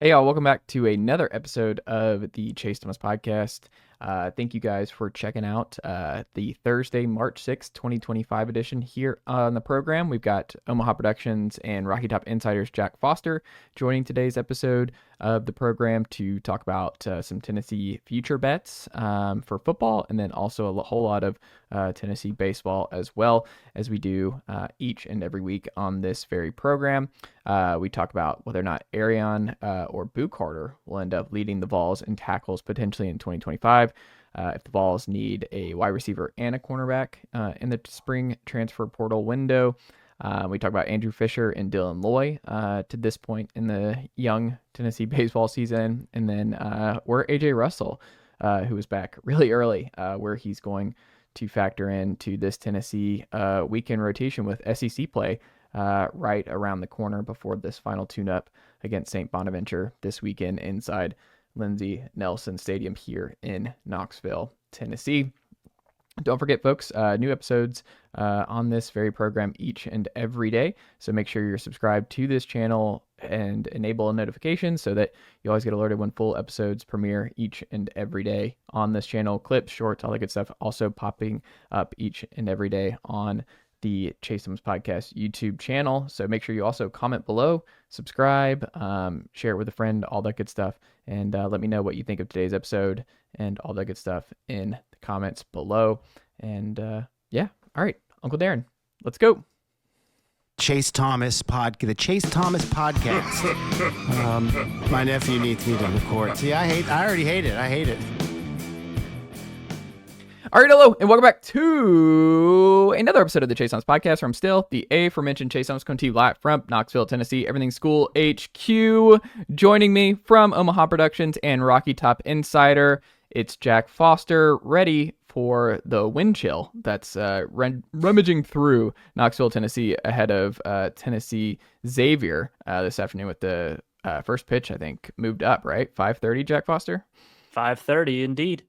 Hey, y'all, welcome back to another episode of the Chase Thomas podcast. Thank you guys for checking out the Thursday, March 6th, 2025 edition here on the program. We've got Omaha Productions and Rocky Top Insiders Jack Foster joining today's episode of the program to talk about some Tennessee future bets for football, and then also a whole lot of Tennessee baseball as well, as we do each and every week on this very program. We talk about whether or not Arion or Carter will end up leading the Vols in tackles potentially in 2025. If the Vols need a wide receiver and a cornerback in the spring transfer portal window. We talk about Andrew Fischer and Dylan Loy to this point in the young Tennessee baseball season. And then where AJ Russell, who was back really early, where he's going to factor into this Tennessee weekend rotation with SEC play right around the corner before this final tune-up against St. Bonaventure this weekend inside Lindsey Nelson Stadium here in Knoxville, Tennessee. Don't forget, folks, new episodes on this very program each and every day. So make sure you're subscribed to this channel and enable notifications so that you always get alerted when full episodes premiere each and every day on this channel. Clips, shorts, all that good stuff also popping up each and every day on the Chase Thomas Podcast YouTube channel. So make sure you also comment below, subscribe, share it with a friend, all that good stuff. And let me know what you think of today's episode and all that good stuff in the comments below. And yeah, all right, Uncle Darren, let's go. The Chase Thomas podcast. My nephew needs me to record. See, I already hate it. I hate it. All right, hello, and welcome back to another episode of the Chase Thomas Podcast from still the aforementioned Chase Thomas coming to you live from Knoxville, Tennessee, Everything School HQ. Joining me from Omaha Productions and Rocky Top Insider, it's Jack Foster, ready for the wind chill that's rummaging through Knoxville, Tennessee, ahead of Tennessee Xavier this afternoon with the first pitch, I think, moved up, right? 5:30, Jack Foster? 5:30, indeed.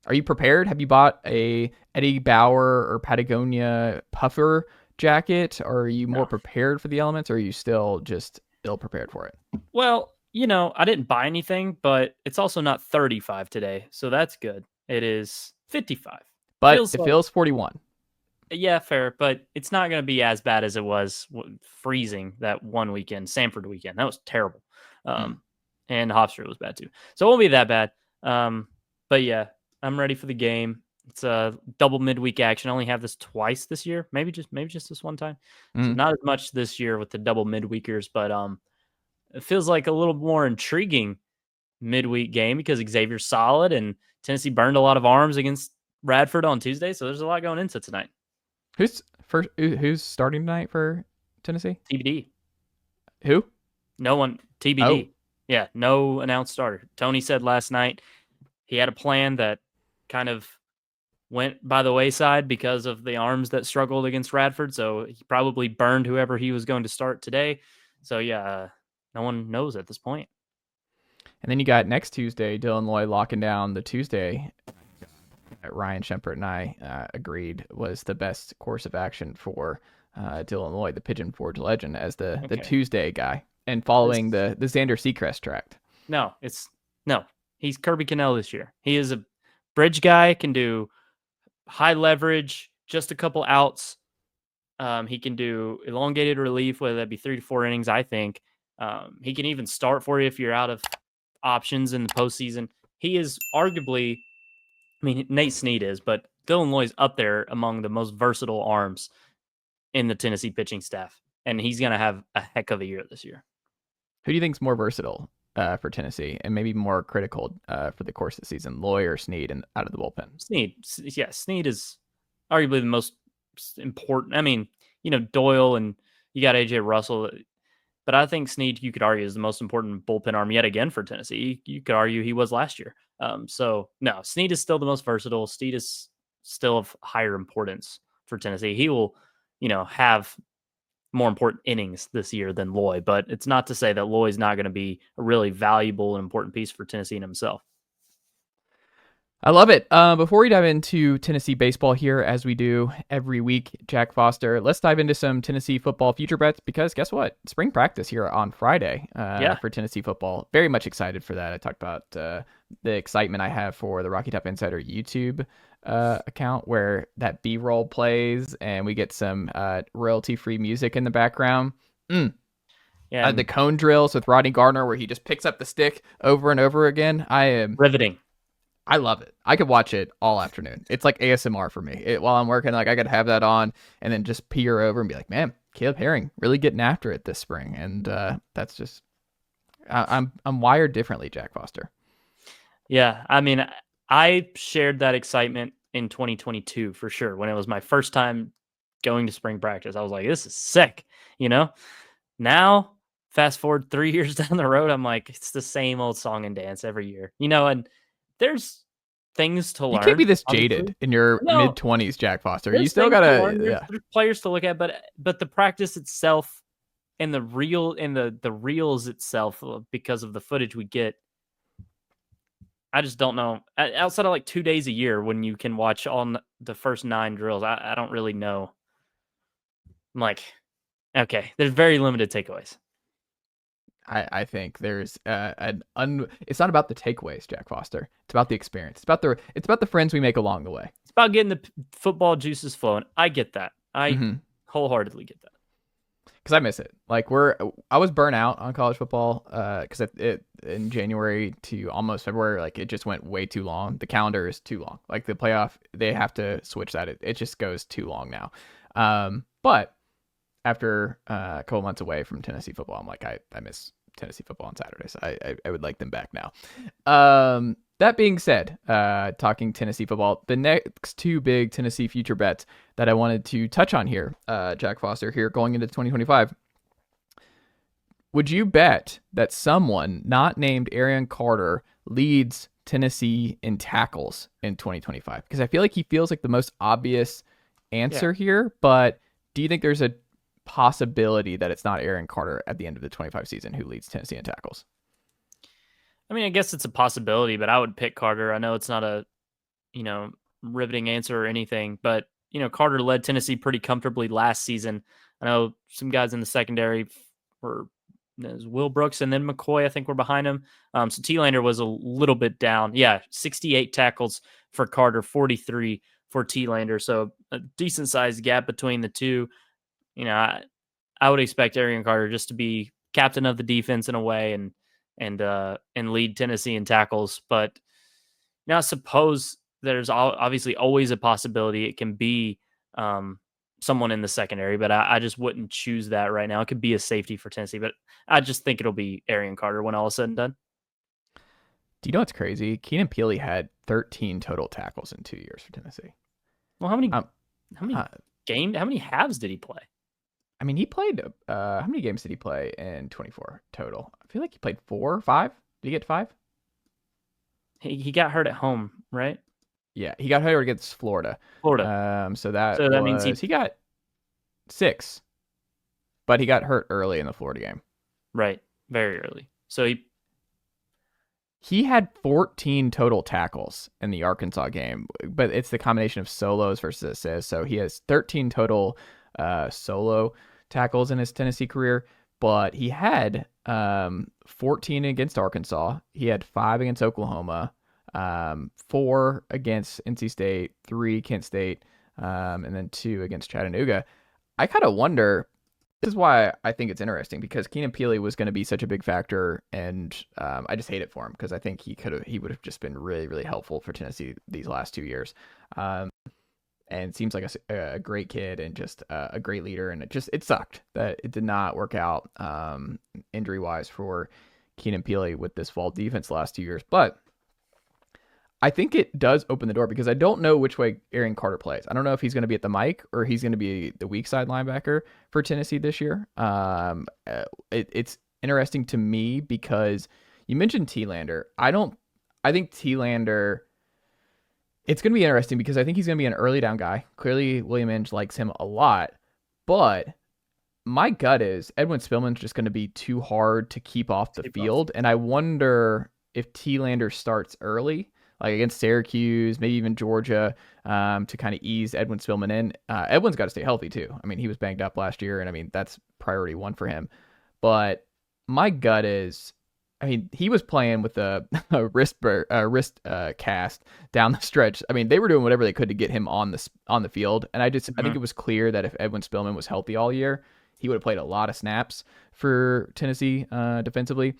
Are you prepared? Have you bought a Eddie Bauer or Patagonia puffer jacket? Or are you more prepared for the elements, or are you still just ill prepared for it? Well, I didn't buy anything, but it's also not 35 today, so that's good. It is 55. But it feels 41. Yeah, fair, but it's not going to be as bad as it was freezing that one weekend, Sanford weekend. That was terrible. And Hofstra was bad too. So it won't be that bad. But yeah, I'm ready for the game. It's a double midweek action. I only have this twice this year. Maybe just this one time. So not as much this year with the double midweekers, but it feels like a little more intriguing midweek game because Xavier's solid and Tennessee burned a lot of arms against Radford on Tuesday. So there's a lot going into tonight. Who's starting tonight for Tennessee? TBD. Who? No one. TBD. Oh. Yeah, no announced starter. Tony said last night he had a plan that kind of went by the wayside because of the arms that struggled against Radford. So he probably burned whoever he was going to start today. So yeah, no one knows at this point. And then you got next Tuesday, Dylan Loy locking down the Tuesday. Ryan Shempert and I agreed was the best course of action for Dylan Loy, the Pigeon Forge legend, as the Tuesday guy, and following the Xander Seacrest track. No, he's Kirby Cannell this year. He is a bridge guy, can do high leverage, just a couple outs. He can do elongated relief, whether that be 3 to 4 innings, I think. He can even start for you if you're out of options in the postseason. He is arguably, Nate Snead is, but Dylan Loy's up there among the most versatile arms in the Tennessee pitching staff. And he's going to have a heck of a year this year. Who do you think is more versatile for Tennessee and maybe more critical for the course of the season, Loy or Snead and out of the bullpen? Snead is arguably the most important. Doyle and you got AJ Russell, but I think Snead, you could argue, is the most important bullpen arm yet again for Tennessee. You could argue he was last year. So no, Snead is still the most versatile. Snead is still of higher importance for Tennessee. He will, have more important innings this year than Loy, but it's not to say that Loy's not going to be a really valuable and important piece for Tennessee and himself. I love it. Before we dive into Tennessee baseball here, as we do every week, Jack Foster, let's dive into some Tennessee football future bets because guess what? Spring practice here on Friday Yeah. for Tennessee football. Very much excited for that. I talked about the excitement I have for the Rocky Top Insider YouTube account where that B-roll plays and we get some royalty-free music in the background. Yeah. The cone drills with Rodney Gardner where he just picks up the stick over and over again. Riveting. I love it. I could watch it all afternoon. It's like ASMR for me. While I'm working, like I could have that on and then just peer over and be like, man, Caleb Herring really getting after it this spring. And that's just, I'm wired differently, Jack Foster. Yeah. I mean, I shared that excitement in 2022 for sure. When it was my first time going to spring practice, I was like, this is sick. Now fast forward 3 years down the road, I'm like, it's the same old song and dance every year, and there's things to learn. You can't be this obviously. jaded in your mid-20s, Jack Foster. You There's still things to gotta, learn. There's players to look at, but the practice itself and the reels itself, because of the footage we get, I just don't know. Outside of like 2 days a year when you can watch on the first 9 drills, I don't really know. I'm like, okay, there's very limited takeaways. I think there's it's not about the takeaways, Jack Foster. It's about the experience. It's about the friends we make along the way. It's about getting the football juices flowing. I get that. I wholeheartedly get that. Because I miss it. Like I was burnt out on college football because in January to almost February, like it just went way too long. The calendar is too long. Like the playoff, they have to switch that. It just goes too long now. But after a couple months away from Tennessee football, I'm like, I miss Tennessee football on Saturdays. I would like them back now. That being said, talking Tennessee football, the next 2 big Tennessee future bets that I wanted to touch on here, Jack Foster, here going into 2025. Would you bet that someone not named Arion Carter leads Tennessee in tackles in 2025? Because I feel like he feels like the most obvious answer here, but do you think there's a possibility that it's not Arion Carter at the end of the 25 season who leads Tennessee in tackles? I mean, I guess it's a possibility, but I would pick Carter. I know it's not a, riveting answer or anything, but, Carter led Tennessee pretty comfortably last season. I know some guys in the secondary were Will Brooks and then McCoy, I think, were behind him. So T-Lander was a little bit down. Yeah, 68 tackles for Carter, 43 for T-Lander. So a decent sized gap between the two. I would expect Arion Carter just to be captain of the defense in a way and lead Tennessee in tackles. But now, I suppose there's obviously always a possibility it can be someone in the secondary, but I just wouldn't choose that right now. It could be a safety for Tennessee, but I just think it'll be Arion Carter when all is said and done. Do you know what's crazy? Keenan Peely had 13 total tackles in 2 years for Tennessee. Well, how many halves did he play? I mean, he played. How many games did he play in 24 total? I feel like he played 4 or 5. Did he get 5? He got hurt at home, right? Yeah, he got hurt against Florida. So that means he got 6, but he got hurt early in the Florida game. Right, very early. So he had 14 total tackles in the Arkansas game, but it's the combination of solos versus assists. So he has 13 total solo tackles in his Tennessee career, but he had 14 against Arkansas. He had 5 against Oklahoma, 4 against NC State, 3 Kent State, and then 2 against Chattanooga. I kind of wonder, this is why I think it's interesting, because Keenan Peely was going to be such a big factor, and I just hate it for him because I think he would have just been really, really helpful for Tennessee these last 2 years. And seems like a great kid and just a great leader. And it sucked that it did not work out injury wise for Keenan Peely with this Vol defense the last 2 years. But I think it does open the door because I don't know which way Arion Carter plays. I don't know if he's going to be at the mic or he's going to be the weak side linebacker for Tennessee this year. It's interesting to me because you mentioned T-Lander. I think T-Lander, it's going to be interesting because I think he's going to be an early down guy. Clearly, William Inge likes him a lot. But my gut is Edwin Spillman's just going to be too hard to keep off the field. And I wonder if T-Lander starts early, like against Syracuse, maybe even Georgia, to kind of ease Edwin Spillman in. Edwin's got to stay healthy too. I mean, he was banged up last year, and I mean that's priority one for him. But my gut is, I mean, he was playing with a wrist cast down the stretch. I mean, they were doing whatever they could to get him on the field, and I think it was clear that if Edwin Spillman was healthy all year, he would have played a lot of snaps for Tennessee defensively.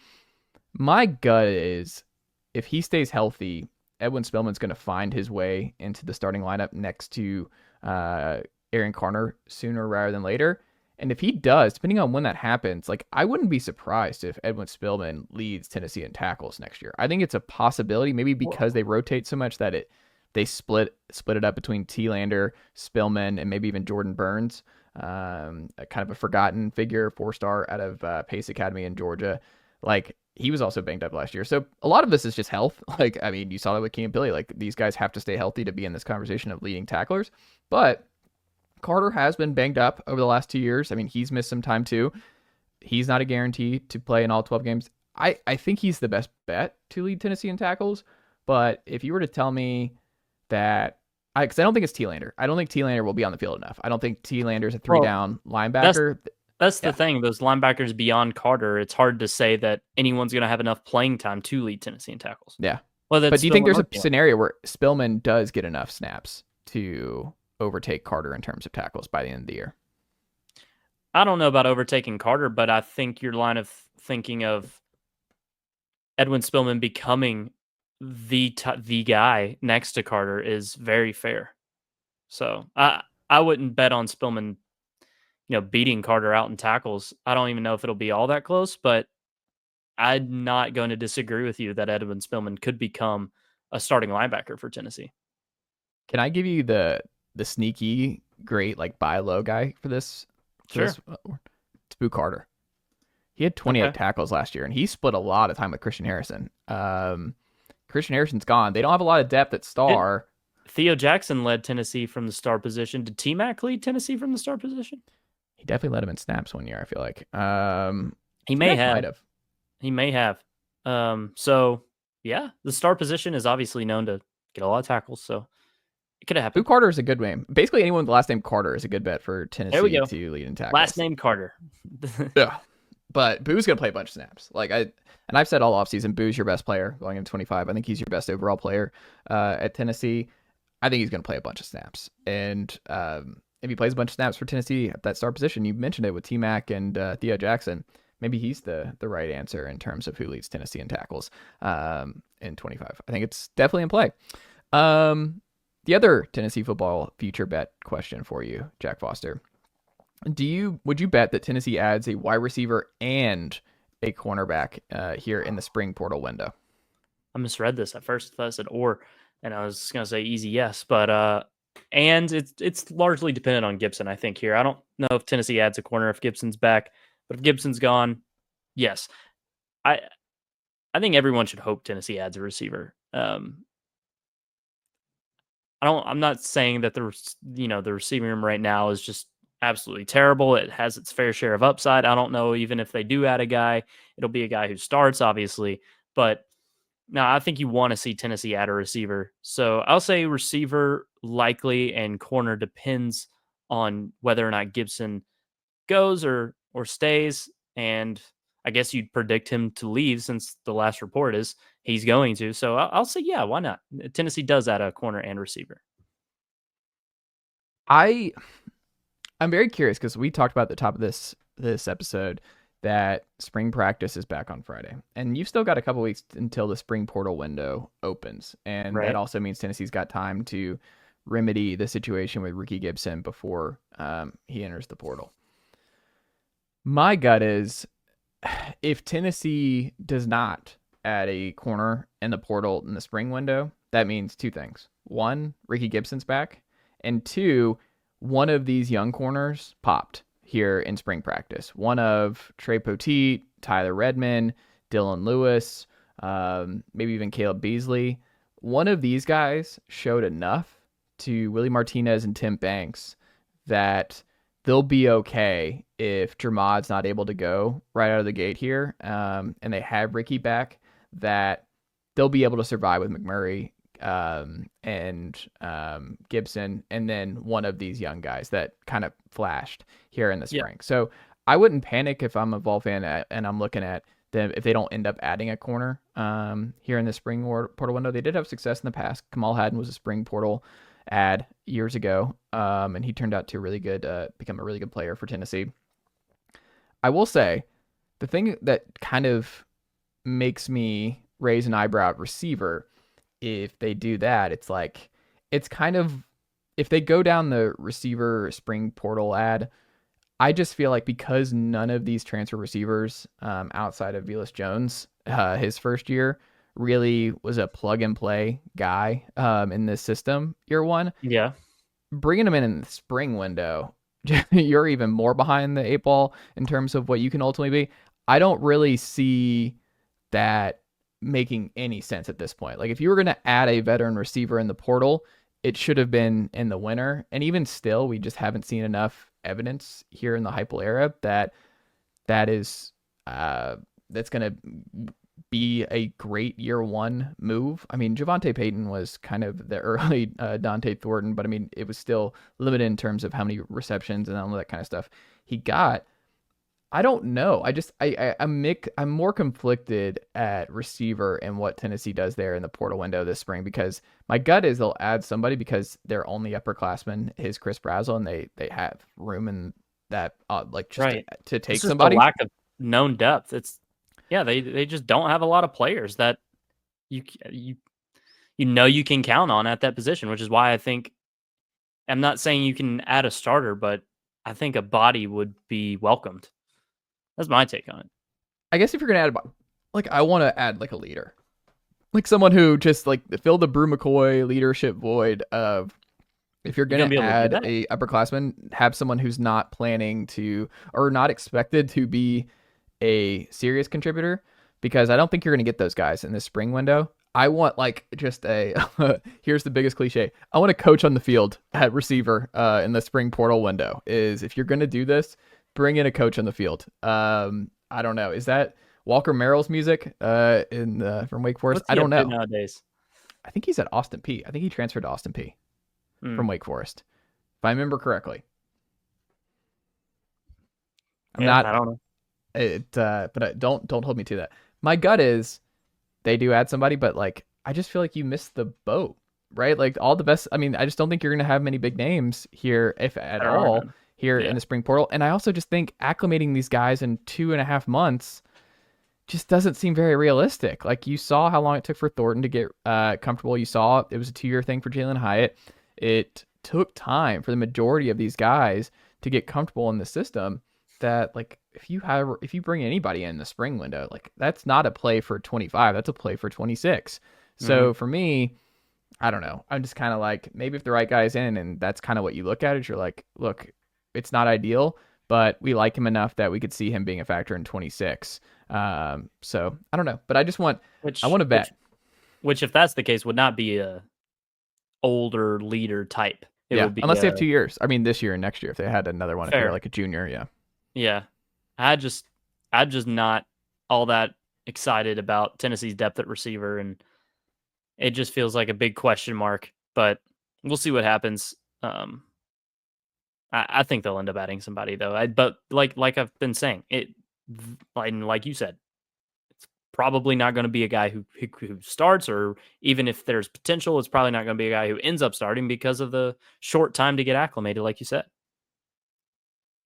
My gut is, if he stays healthy, Edwin Spillman's going to find his way into the starting lineup next to Arion Carter sooner rather than later. And if he does, depending on when that happens, like I wouldn't be surprised if Edwin Spillman leads Tennessee in tackles next year. I think it's a possibility, maybe because they rotate so much that they split it up between T-Lander, Spillman, and maybe even Jordan Burns, kind of a forgotten figure, 4-star out of Pace Academy in Georgia. Like he was also banged up last year. So a lot of this is just health. Like, I mean, you saw that with Keenan Billy. Like these guys have to stay healthy to be in this conversation of leading tacklers. But Carter has been banged up over the last 2 years. I mean, he's missed some time too. He's not a guarantee to play in all 12 games. I think he's the best bet to lead Tennessee in tackles. But if you were to tell me that, because I don't think it's T-Lander. I don't think T-Lander will be on the field enough. I don't think T-Lander's a 3-down linebacker. That's the thing. Those linebackers beyond Carter, it's hard to say that anyone's going to have enough playing time to lead Tennessee in tackles. Yeah. But do you think there's a scenario where Spillman does get enough snaps to overtake Carter in terms of tackles by the end of the year? I don't know about overtaking Carter, but I think your line of thinking of Edwin Spillman becoming the guy next to Carter is very fair. So I wouldn't bet on Spillman, beating Carter out in tackles. I don't even know if it'll be all that close, but I'm not going to disagree with you that Edwin Spillman could become a starting linebacker for Tennessee. Can I give you the sneaky great like buy low guy for this? Sure. It's Boo Carter. He had 28 tackles last year, and he split a lot of time with Christian Harrison. Christian Harrison's gone. They don't have a lot of depth at star. Theo Jackson led Tennessee from the star position. Did T-Mac lead Tennessee from the star position? He definitely led him in snaps one year, I feel like. He may have. He may have. So, yeah, the star position is obviously known to get a lot of tackles, so it could have happened. Boo Carter is a good name. Basically, anyone with the last name Carter is a good bet for Tennessee to lead in tackles. Last name Carter. Yeah. But Boo's going to play a bunch of snaps. I've said all offseason, Boo's your best player going into 25. I think he's your best overall player at Tennessee. I think he's going to play a bunch of snaps. And if he plays a bunch of snaps for Tennessee at that star position, you mentioned it with T-Mac and Theo Jackson, maybe he's the right answer in terms of who leads Tennessee in tackles in 25. I think it's definitely in play. The other Tennessee football future bet question for you, Jack Foster. Would you bet that Tennessee adds a wide receiver and a cornerback here in the spring portal window? I misread this at first. I thought it said or, and I was going to say easy yes, but and it's largely dependent on Gibson, I think, here. I don't know if Tennessee adds a corner if Gibson's back, but if Gibson's gone, yes. I think everyone should hope Tennessee adds a receiver. I'm not saying that the receiving room right now is just absolutely terrible. It has its fair share of upside. I don't know even if they do add a guy, it'll be a guy who starts, obviously. But no, I think you want to see Tennessee add a receiver. So I'll say receiver likely, and corner depends on whether or not Gibson goes or stays. And I guess you'd predict him to leave since the last report is he's going to. So I'll say, yeah, why not? Tennessee does add a corner and receiver. I'm very curious because we talked about at the top of this episode that spring practice is back on Friday, and you've still got a couple weeks until the spring portal window opens, and that also means Tennessee's got time to remedy the situation with Ricky Gibson before he enters the portal. My gut is, if Tennessee does not add a corner in the portal in the spring window, that means two things. One, Ricky Gibson's back, and two, one of these young corners popped here in spring practice. One of Trey Poteet, Tyler Redmond, Dylan Lewis, maybe even Caleb Beasley. One of these guys showed enough to Willie Martinez and Tim Banks that they'll be okay if Jermad's not able to go right out of the gate here, and they have Ricky back, that they'll be able to survive with McMurray and Gibson, and then one of these young guys that kind of flashed here in the Yeah. spring. So I wouldn't panic if I'm a Vol fan and I'm looking at them if they don't end up adding a corner here in the spring portal window. They did have success in the past. Kamal Hadden was a spring portal ad years ago, and he turned out to become a really good player for Tennessee. I will say the thing that kind of makes me raise an eyebrow at receiver, if they do that, it's kind of, if they go down the receiver spring portal ad, I just feel like because none of these transfer receivers outside of Velus Jones, his first year, really was a plug and play guy in this system year one, Yeah. bringing him in the spring window, you're even more behind the eight ball in terms of what you can ultimately be. I don't really see that making any sense at this point. Like if you were going to add a veteran receiver in the portal, it should have been in the winter. And even still, we just haven't seen enough evidence here in the Heupel era that is that's going to be a great year one move. I mean, Javonte Payton was kind of the early Dante Thornton, but I mean, it was still limited in terms of how many receptions and all that kind of stuff he got. I don't know. I'm more conflicted at receiver and what Tennessee does there in the portal window this spring, because my gut is they'll add somebody because their only upperclassman is Chris Brazzell, and they have room in that to take It's just somebody. a lack of known depth. They just don't have a lot of players that you can count on at that position, which is why I think, I'm not saying you can add a starter, but I think a body would be welcomed. That's my take on it. I guess if you're gonna add, I want to add like a leader, like someone who just like fill the Brew McCoy leadership void of, if you're gonna add a upperclassman, have someone who's not planning to or not expected to be a serious contributor, because I don't think you're gonna get those guys in this spring window. I want just here's the biggest cliche. I want a coach on the field at receiver in the spring portal window. Is if you're gonna do this, bring in a coach on the field. I don't know. Is that Walker Merrill's music from Wake Forest? I don't know. Nowadays, I think he's at Austin P. I think he transferred to Austin P from Wake Forest, if I remember correctly. I don't know. But don't hold me to that. My gut is they do add somebody, but I just feel like you missed the boat, right? Like all the best. I mean, I just don't think you're going to have many big names here, if at all, in the spring portal. And I also just think acclimating these guys in 2.5 months just doesn't seem very realistic. Like you saw how long it took for Thornton to get comfortable. You saw it was a 2-year thing for Jalen Hyatt. It took time for the majority of these guys to get comfortable in the system. That if you bring anybody in the spring window, that's not a play for 25, that's a play for 26. So for me, I don't know. I'm just kind of maybe if the right guy's in, and that's kind of what you look at, is you're like, look, it's not ideal, but we like him enough that we could see him being a factor in 26. So I don't know, but I want to bet. Which, if that's the case, would not be a older leader type. It would be unless they have 2 years. I mean, this year and next year, if they had another one, if they're like a junior, yeah. Yeah, I'm just not all that excited about Tennessee's depth at receiver, and it just feels like a big question mark. But we'll see what happens. I think they'll end up adding somebody though. But like I've been saying, like you said, it's probably not going to be a guy who starts, or even if there's potential, it's probably not going to be a guy who ends up starting because of the short time to get acclimated, like you said.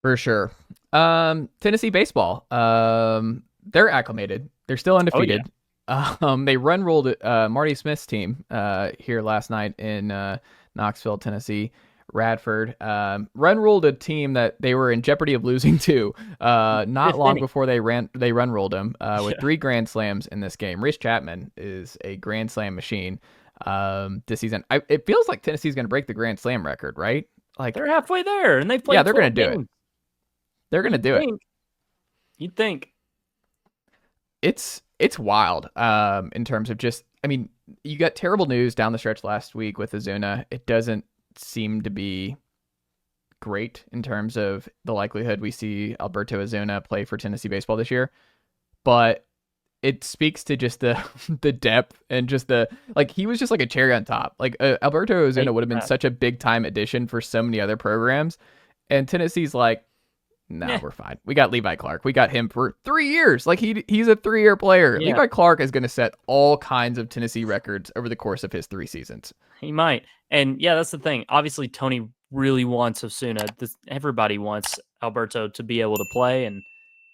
For sure. Tennessee baseball. They're acclimated. They're still undefeated. Oh, yeah. They run rolled Marty Smith's team here last night in Knoxville, Tennessee. Radford run rolled a team that they were in jeopardy of losing to not long before they run rolled them with 3 grand slams in this game. Rhys Chapman is a grand slam machine this season. It feels like Tennessee's going to break the grand slam record, right? They're halfway there, and they play. Yeah, they're going to do it. They're going to do it. You'd think. It's wild in terms of just, I mean, you got terrible news down the stretch last week with Ozuna. It doesn't seem to be great in terms of the likelihood we see Alberto Ozuna play for Tennessee baseball this year. But it speaks to just the the depth and just the like he was just like a cherry on top. Like Alberto Ozuna would have been such a big time addition for so many other programs, and Tennessee's like, nah, we're fine. We got Levi Clark. We got him for 3 years. Like he's a 3-year player. Yeah. Levi Clark is going to set all kinds of Tennessee records over the course of his 3 seasons. He might. And yeah, that's the thing. Obviously, Tony really wants Osuna. Everybody wants Alberto to be able to play, and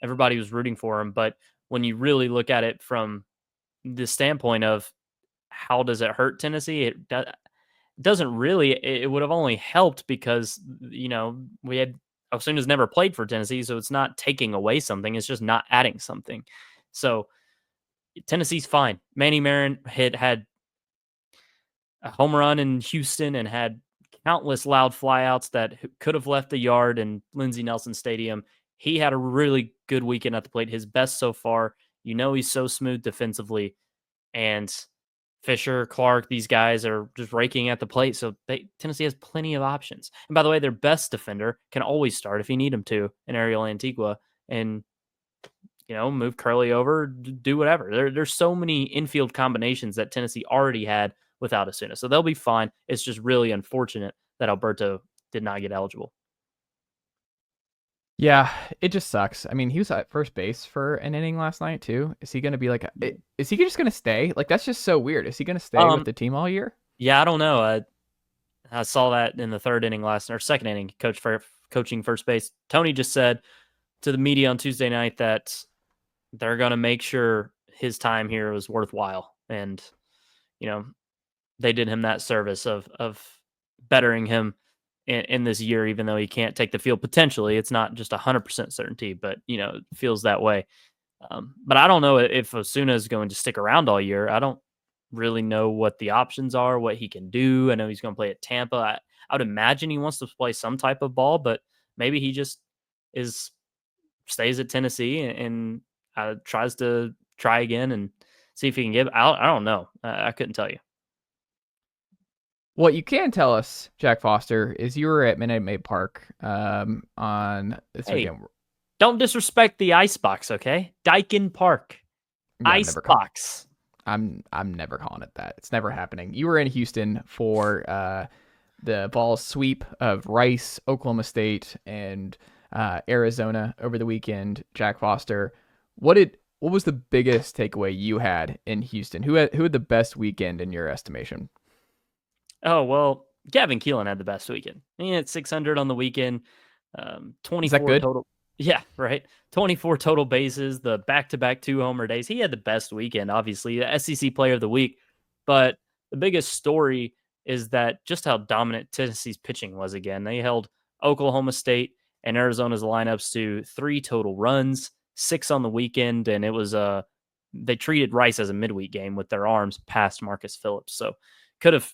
everybody was rooting for him. But when you really look at it from the standpoint of how does it hurt Tennessee, it doesn't really. It would have only helped because, we had Osuna's never played for Tennessee, so it's not taking away something. It's just not adding something. So Tennessee's fine. Manny Marin had a home run in Houston and had countless loud flyouts that could have left the yard in Lindsey Nelson Stadium. He had a really good weekend at the plate, his best so far. He's so smooth defensively. And Fischer, Clark, these guys are just raking at the plate. So Tennessee has plenty of options. And by the way, their best defender can always start if you need him to in Ariel Antigua and, move Curley over, do whatever. There's so many infield combinations that Tennessee already had without Osuna. So they'll be fine. It's just really unfortunate that Alberto did not get eligible. Yeah, it just sucks. I mean, he was at first base for an inning last night too. Is he going to be like, is he just going to stay? Like, that's just so weird. Is he going to stay with the team all year? Yeah, I don't know. I saw that in the third inning second inning, coaching first base. Tony just said to the media on Tuesday night that they're going to make sure his time here was worthwhile. And, they did him that service of bettering him in this year, even though he can't take the field potentially. It's not just 100% certainty, but, it feels that way. But I don't know if Osuna is going to stick around all year. I don't really know what the options are, what he can do. I know he's going to play at Tampa. I would imagine he wants to play some type of ball, but maybe he just stays at Tennessee and tries to try again and see if he can give. I don't know. I couldn't tell you. What you can tell us, Jack Foster, is you were at Minute Maid Park on this weekend. Don't disrespect the Icebox, okay? Dyken Park. Yeah, Icebox. I'm never calling it that. It's never happening. You were in Houston for the Vols sweep of Rice, Oklahoma State, and Arizona over the weekend. Jack Foster, what was the biggest takeaway you had in Houston? Who had the best weekend in your estimation? Oh, well, Gavin Keelan had the best weekend. He had 600 on the weekend, 24 Is that good? total. Yeah, right. 24 total bases, the back-to-back 2-homer days. He had the best weekend, obviously, the SEC Player of the Week. But the biggest story is that just how dominant Tennessee's pitching was again. They held Oklahoma State and Arizona's lineups to 3 total runs, 6 on the weekend, and it was they treated Rice as a midweek game with their arms past Marcus Phillips. So could have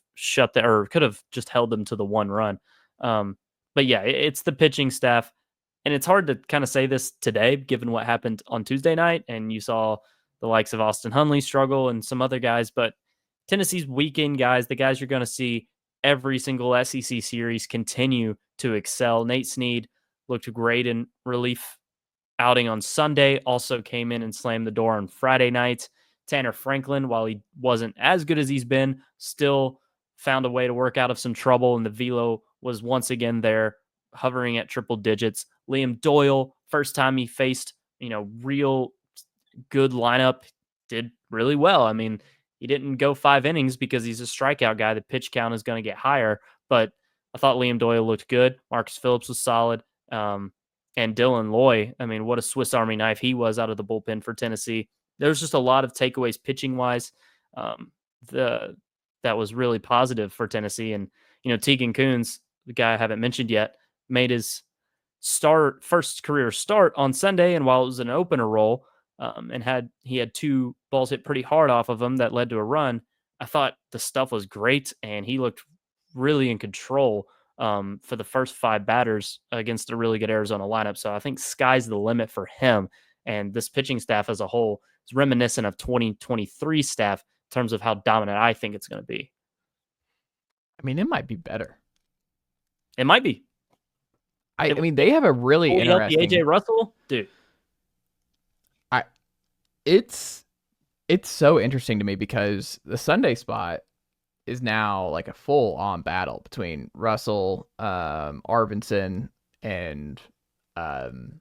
could have just held them to the 1 run. But yeah, it's the pitching staff. And it's hard to kind of say this today, given what happened on Tuesday night. And you saw the likes of Austin Hundley struggle and some other guys. But Tennessee's weekend guys, the guys you're going to see every single SEC series, continue to excel. Nate Snead looked great in relief outing on Sunday, also came in and slammed the door on Friday night. Tanner Franklin, while he wasn't as good as he's been, still found a way to work out of some trouble, and the velo was once again there, hovering at triple digits. Liam Doyle, first time he faced, real good lineup, did really well. I mean, he didn't go 5 innings because he's a strikeout guy. The pitch count is going to get higher, but I thought Liam Doyle looked good. Marcus Phillips was solid. And Dylan Loy, I mean, what a Swiss Army knife he was out of the bullpen for Tennessee. There's just a lot of takeaways pitching-wise that was really positive for Tennessee. And, Tegan Kuhns, the guy I haven't mentioned yet, made his first career start on Sunday. And while it was an opener role and he had 2 balls hit pretty hard off of him that led to a run, I thought the stuff was great. And he looked really in control for the first 5 batters against a really good Arizona lineup. So I think sky's the limit for him. And this pitching staff as a whole is reminiscent of 2023 staff in terms of how dominant I think it's going to be. I mean, it might be better. It might be. I mean, they have a really interesting. AJ Russell, dude. It's It's so interesting to me because the Sunday spot is now like a full on battle between Russell, Arvinson, and um,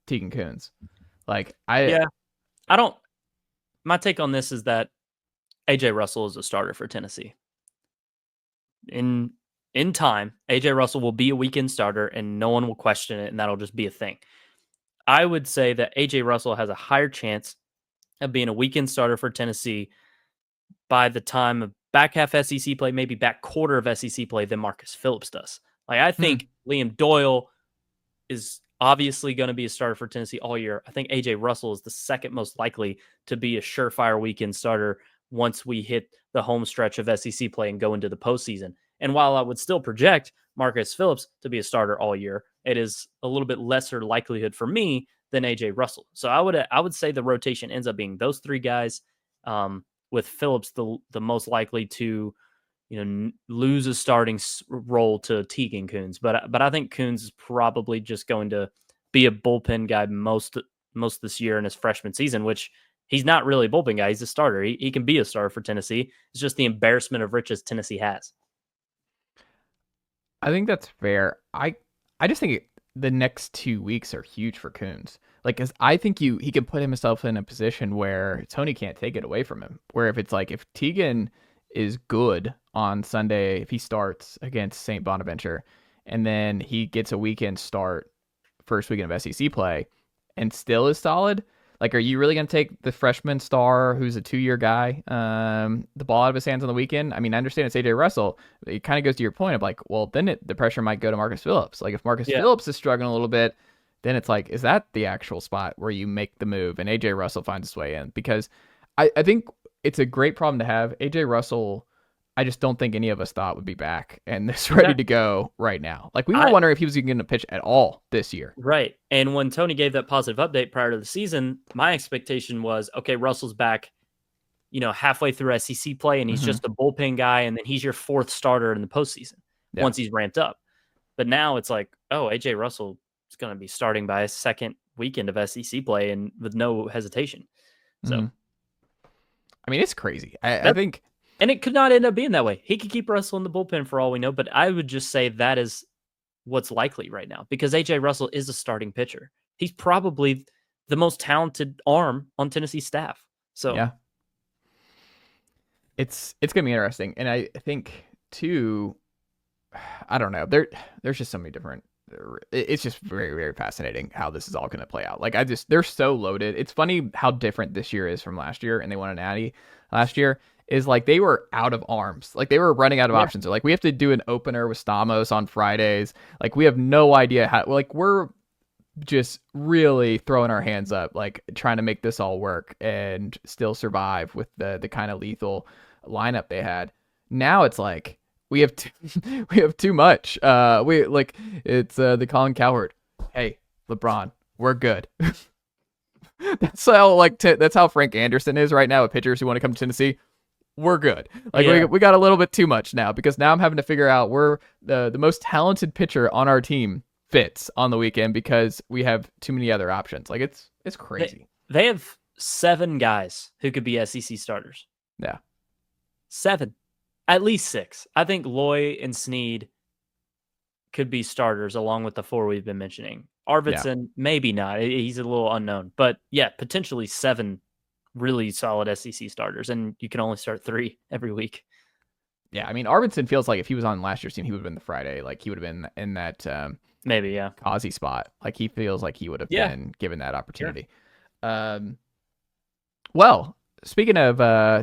Tegan Kuhns. Like Yeah, I don't. My take on this is that AJ Russell is a starter for Tennessee. In time, AJ Russell will be a weekend starter, and no one will question it, and that'll just be a thing. I would say that AJ Russell has a higher chance of being a weekend starter for Tennessee by the time of back half SEC play, maybe back quarter of SEC play, than Marcus Phillips does. Like I think Liam Doyle is obviously going to be a starter for Tennessee all year. I think AJ Russell is the second most likely to be a surefire weekend starter once we hit the home stretch of SEC play and go into the postseason. And while I would still project Marcus Phillips to be a starter all year, it is a little bit lesser likelihood for me than AJ Russell. So I would say the rotation ends up being those three guys, with Phillips the most likely to lose a starting role to Tegan Kuhns. But I think Kuhns is probably just going to be a bullpen guy most this year in his freshman season, which he's not really a bullpen guy. He's a starter. He can be a starter for Tennessee. It's just the embarrassment of riches Tennessee has. I think that's fair. I just think the next 2 weeks are huge for Kuhns. Like, cause I think he can put himself in a position where Tony can't take it away from him. Where if it's like if Tegan is good on Sunday, if he starts against St. Bonaventure, and then he gets a weekend start, first weekend of SEC play, and still is solid. Like, are you really going to take the freshman star who's a 2-year guy, the ball out of his hands on the weekend? I mean, I understand it's AJ Russell. It kind of goes to your point of like, well, then the pressure might go to Marcus Phillips. Like, if Marcus Phillips is struggling a little bit, then it's like, is that the actual spot where you make the move and AJ Russell finds his way in? Because I think it's a great problem to have. AJ Russell, I just don't think any of us thought would be back and this ready to go right now. Like, we were wondering if he was even going to pitch at all this year. Right. And when Tony gave that positive update prior to the season, my expectation was, okay, Russell's back, halfway through SEC play, and he's just a bullpen guy, and then he's your fourth starter in the postseason once he's ramped up. But now it's like, oh, AJ Russell is going to be starting by a second weekend of SEC play and with no hesitation. So, I mean, it's crazy. I think. And it could not end up being that way. He could keep Russell in the bullpen for all we know, but I would just say that is what's likely right now because AJ Russell is a starting pitcher. He's probably the most talented arm on Tennessee's staff. So yeah, it's gonna be interesting, and I think too. I don't know. There's just so many different. It's just very, very fascinating how this is all going to play out. Like they're so loaded. It's funny how different this year is from last year, and they won an Natty last year. Is like they were out of arms. Like they were running out of options. They're like, we have to do an opener with Stamos on Fridays. Like we have no idea how, like we're just really throwing our hands up, like trying to make this all work and still survive with the kind of lethal lineup they had. Now it's like, we have too much. It's the Colin Cowherd. Hey, LeBron, we're good. That's how Frank Anderson is right now with pitchers who want to come to Tennessee. We're good. We got a little bit too much now because now I'm having to figure out where the most talented pitcher on our team fits on the weekend because we have too many other options. Like it's crazy. They have 7 guys who could be SEC starters. Yeah. 7. At least 6. I think Loy and Snead could be starters along with the 4 we've been mentioning. Arvidsson, maybe not. He's a little unknown. But yeah, potentially 7 really solid SEC starters, and you can only start 3 every week. Yeah, I mean, Arvidsson feels like if he was on last year's team, he would have been the Friday. Like he would have been in that maybe Kazi spot. Like he feels like he would have been given that opportunity. Sure. Well, speaking of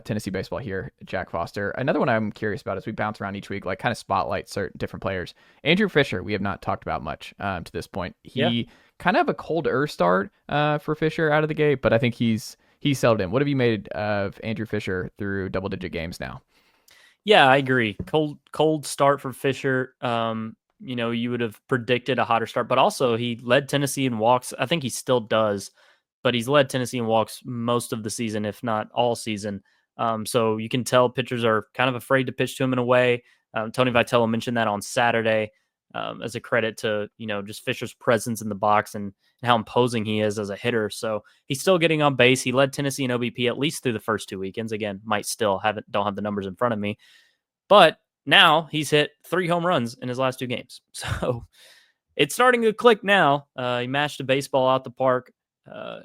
Tennessee baseball here, Jack Foster, another one I'm curious about as we bounce around each week, like kind of spotlight certain different players. Andrew Fischer, we have not talked about much to this point. He kind of a colder start for Fischer out of the gate, but I think he's settled in. What have you made of Andrew Fischer through double-digit games now? Yeah, I agree. Cold start for Fischer. You would have predicted a hotter start, but also he led Tennessee in walks. I think he still does, but he's led Tennessee in walks most of the season, if not all season. So you can tell pitchers are kind of afraid to pitch to him in a way. Tony Vitello mentioned that on Saturday. as a credit to, just Fischer's presence in the box and how imposing he is as a hitter. So he's still getting on base. He led Tennessee in OBP at least through the first 2 weekends. Again, might still don't have the numbers in front of me, but now he's hit 3 home runs in his last 2 games. So it's starting to click now. He mashed a baseball out the park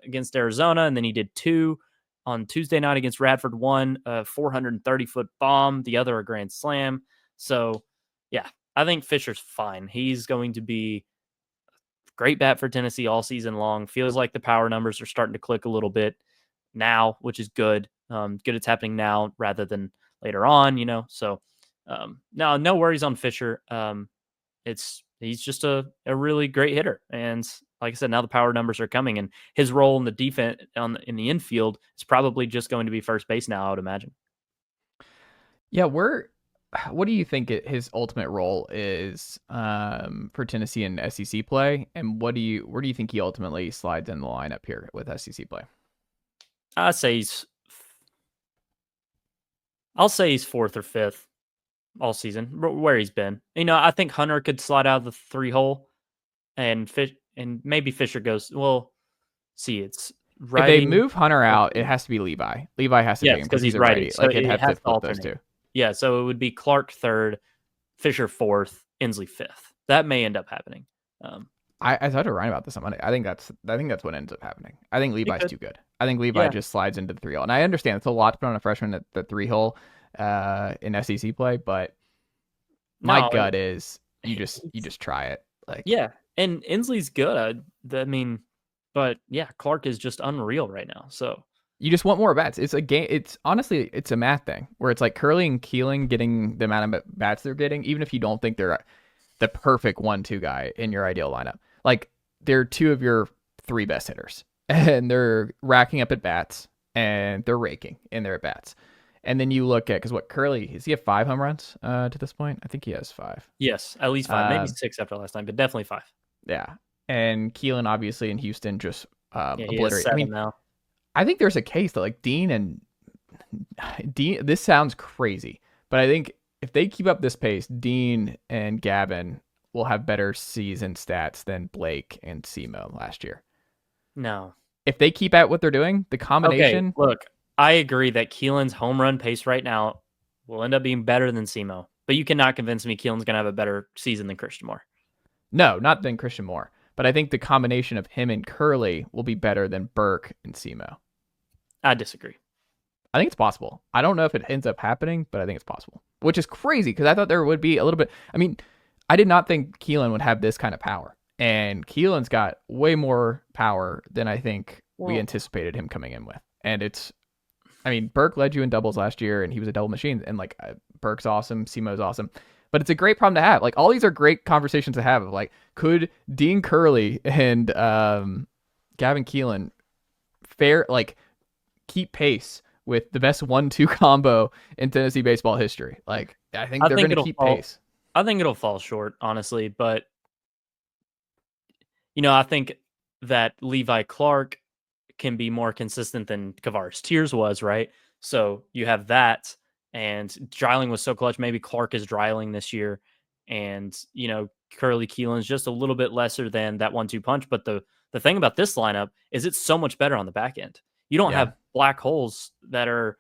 against Arizona, and then he did 2 on Tuesday night against Radford. 1 a 430-foot bomb, the other a grand slam. So yeah, I think Fischer's fine. He's going to be a great bat for Tennessee all season long. Feels like the power numbers are starting to click a little bit now, which is good. Good it's happening now rather than later on, So no worries on Fischer. He's just a really great hitter. And like I said, now the power numbers are coming, and his role in the defense in the infield is probably just going to be first base now, I would imagine. Yeah, what do you think his ultimate role is for Tennessee in SEC play, and where do you think he ultimately slides in the lineup here with SEC play? I'll say he's 4th or 5th all season where he's been. I think Hunter could slide out of the 3 hole, and maybe Fischer goes. Well, see, it's righty. If they move Hunter out, it has to be Levi. Levi has to be because he's a righty. So like it has to flip alternate. those two. Yeah, so it would be Clark 3rd, Fischer 4th, Inslee 5th. That may end up happening. I talked to Ryan about this on Monday. I think that's what ends up happening. I think Levi's too good. I think Levi just slides into the 3 hole, and I understand it's a lot to put on a freshman at the 3 hole in SEC play, but my gut is you just try it. And Inslee's good. But yeah, Clark is just unreal right now. So you just want more bats. It's a game. It's honestly, it's a math thing where it's like Curley and Keelan getting the amount of bats they're getting, even if you don't think they're the perfect 1-2 guy in your ideal lineup. Like they're 2 of your 3 best hitters, and they're racking up at bats, and they're raking in their at bats. And then you look at, because Curley, does he have 5 home runs to this point? I think he has 5. Yes, at least 5, maybe 6 after last time, but definitely 5. Yeah, and Keelan obviously in Houston just obliterate. I mean, now. I think there's a case that like Dean. This sounds crazy, but I think if they keep up this pace, Dean and Gavin will have better season stats than Blake and Simo last year. No, if they keep at what they're doing, the combination. Okay, look, I agree that Keelan's home run pace right now will end up being better than Simo, but you cannot convince me Keelan's going to have a better season than Christian Moore. No, not than Christian Moore. But I think the combination of him and Curley will be better than Burke and Simo. I disagree. I think it's possible. I don't know if it ends up happening, but I think it's possible. Which is crazy because I thought there would be a little bit. I mean, I did not think Keelan would have this kind of power. And Keelan's got way more power than I think we anticipated him coming in with. And Burke led you in doubles last year, and he was a double machine. And Burke's awesome. Simo's awesome. But it's a great problem to have. Like, all these are great conversations to have. Like, could Dean Curley and Gavin Keelan keep pace with the best 1-2 combo in Tennessee baseball history? Like, I think they're going to keep pace. I think it'll fall short, honestly. But, I think that Levi Clark can be more consistent than Kavares Tears was, right? So you have that. And Dreiling was so clutch. Maybe Clark is Dreiling this year. And, Curly Keelan's just a little bit lesser than that 1-2 punch. But the thing about this lineup is it's so much better on the back end. You don't have black holes that are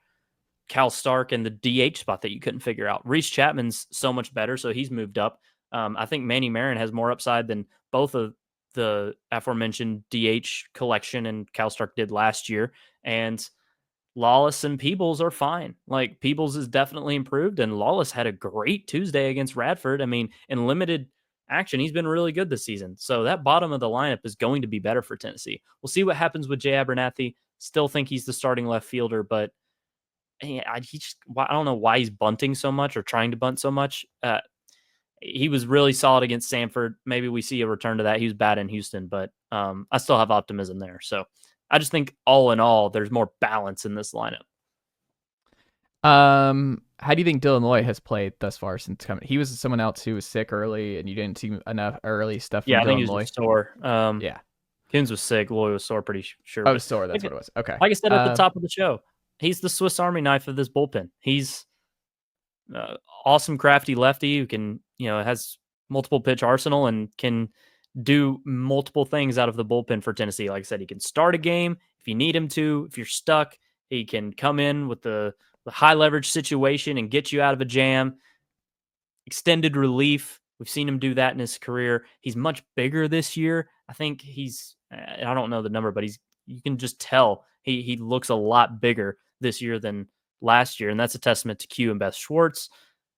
Cal Stark and the DH spot that you couldn't figure out. Reese Chapman's so much better, so he's moved up. I think Manny Marin has more upside than both of the aforementioned DH collection and Cal Stark did last year. And Lawless and Peebles are fine. Like, Peebles is definitely improved, and Lawless had a great Tuesday against Radford. In limited action, he's been really good this season. So that bottom of the lineup is going to be better for Tennessee. We'll see what happens with Jay Abernathy. Still think he's the starting left fielder, but I don't know why he's bunting so much or trying to bunt so much. He was really solid against Samford. Maybe we see a return to that. He was bad in Houston, but I still have optimism there. So I just think all in all, there's more balance in this lineup. How do you think Dylan Loy has played thus far since coming? He was someone else who was sick early, and you didn't see enough early stuff from I Dylan think he Loy. was sore. Kins was sick. Loy was sore, pretty sure. Oh, sore. That's what it was. Okay. Like I said at the top of the show, he's the Swiss Army knife of this bullpen. He's awesome, crafty lefty who can, has multiple pitch arsenal and can do multiple things out of the bullpen for Tennessee. Like I said, he can start a game if you need him to. If you're stuck, he can come in with the high leverage situation and get you out of a jam. Extended relief. We've seen him do that in his career. He's much bigger this year. I think I don't know the number, but you can just tell he looks a lot bigger this year than last year. And that's a testament to Q and Beth Schwartz.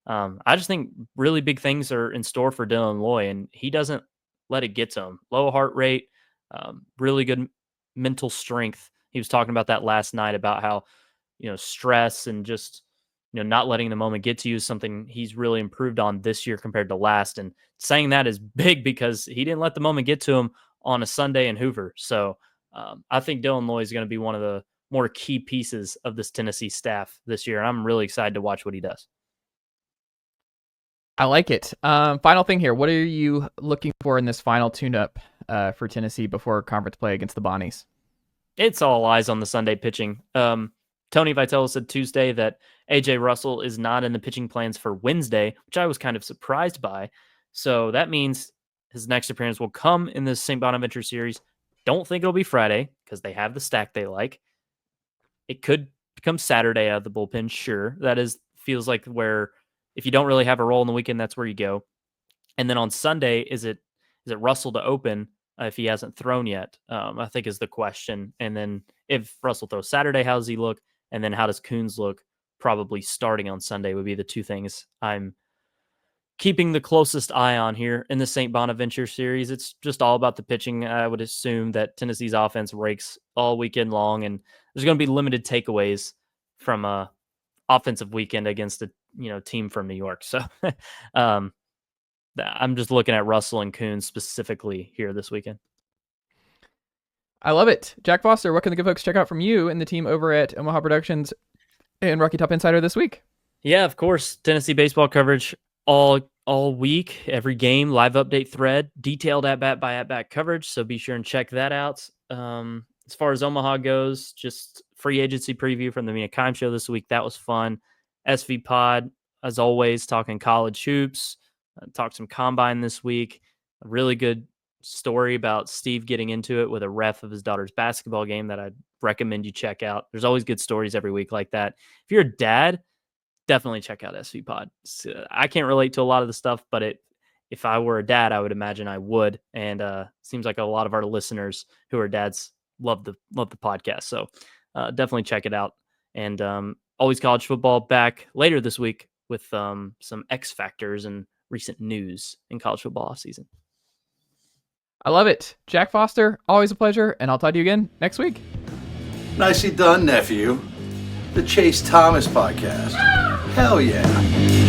I just think really big things are in store for Dylan Loy, and he doesn't let it get to him. Low heart rate, really good mental strength. He was talking about that last night about how, stress and just, not letting the moment get to you is something he's really improved on this year compared to last. And saying that is big because he didn't let the moment get to him on a Sunday in Hoover. So I think Dylan Loy is going to be one of the more key pieces of this Tennessee staff this year. And I'm really excited to watch what he does. I like it. Final thing here. What are you looking for in this final tune-up for Tennessee before conference play against the Bonnies? It's all eyes on the Sunday pitching. Tony Vitello said Tuesday that A.J. Russell is not in the pitching plans for Wednesday, which I was kind of surprised by. So that means his next appearance will come in the St. Bonaventure series. Don't think it'll be Friday because they have the stack they like. It could become Saturday out of the bullpen. Sure. Feels like where if you don't really have a role in the weekend, that's where you go. And then on Sunday, is it Russell to open if he hasn't thrown yet? I think is the question. And then if Russell throws Saturday, how does he look? And then how does Coons look? Probably starting on Sunday would be the two things I'm keeping the closest eye on here in the St. Bonaventure series. It's just all about the pitching. I would assume that Tennessee's offense rakes all weekend long, and there's going to be limited takeaways from a offensive weekend against a team from New York. So I'm just looking at Russell and Coons specifically here this weekend. I love it. Jack Foster, what can the good folks check out from you and the team over at Omaha Productions and Rocky Top Insider this week? Yeah, of course. Tennessee baseball coverage all week, every game, live update thread, detailed at-bat by at-bat coverage. So be sure and check that out. As far as Omaha goes, just free agency preview from the Mina Kime show this week. That was fun. SV Pod, as always, talking college hoops. Talked some combine this week. A really good story about Steve getting into it with a ref of his daughter's basketball game that I'd recommend you check out. There's always good stories every week like that. If you're a dad, definitely check out SV Pod. I can't relate to a lot of the stuff, but if I were a dad, I would imagine I would. And seems like a lot of our listeners who are dads love the podcast. So definitely check it out. And Always College Football back later this week with some X factors and recent news in college football offseason. I love it. Jack Foster, always a pleasure, and I'll talk to you again next week. Nicely done, nephew. The Chase Thomas Podcast. Hell yeah.